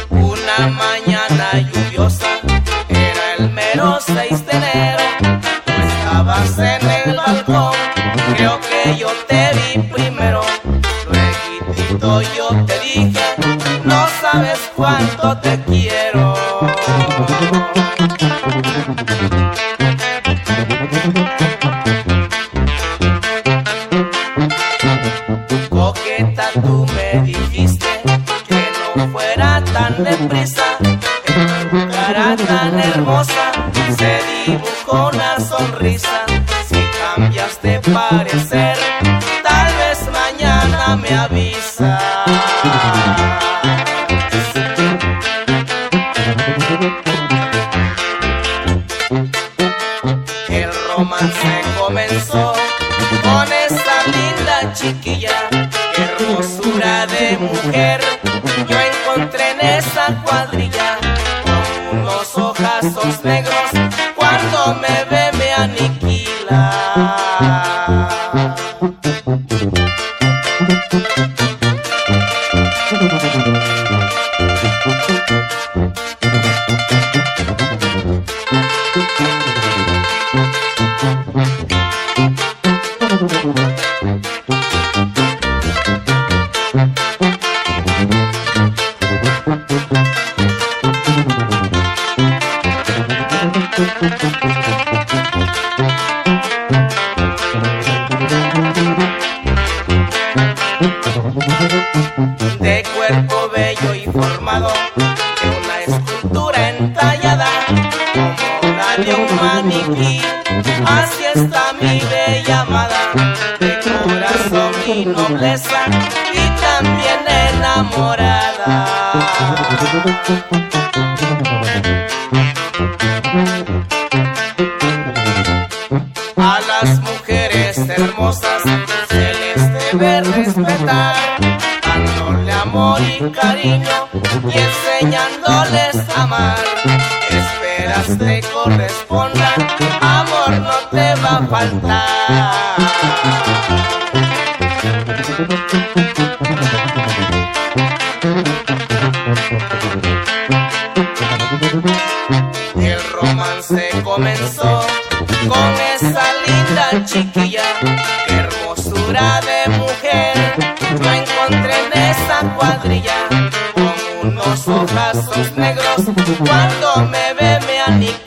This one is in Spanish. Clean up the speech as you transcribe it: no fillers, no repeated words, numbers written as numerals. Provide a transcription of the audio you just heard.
Una mañana lluviosa, era el mero 6 de enero. Tú estabas en el balcón, creo que yo te vi primero. Luego yo te dije, no sabes cuánto te quiero. Coqueta, tú me dijiste que no fuera tan deprisa. En tu cara tan hermosa se dibujó una sonrisa. Si cambias de parecer, tal vez mañana me avisa. El romance comenzó con esa linda chiquilla, hermosura de mujer. Yo encontré en esa cuadrilla con unos ojazos negros. Cuando me ve me aniquila. De cuerpo bello y formado, de una escultura entallada, como la de un maniquí, así está mi bella amada, de corazón y nobleza, y también enamorada. A las mujeres hermosas se les debe respetar, dándole amor y cariño y enseñándoles a amar. Esperas te correspondan, amor no te va a faltar. El romance comenzó con esa linda chiquilla, qué hermosura de mujer. Yo encontré en esa cuadrilla con unos ojazos negros. Cuando me ve me aniquila.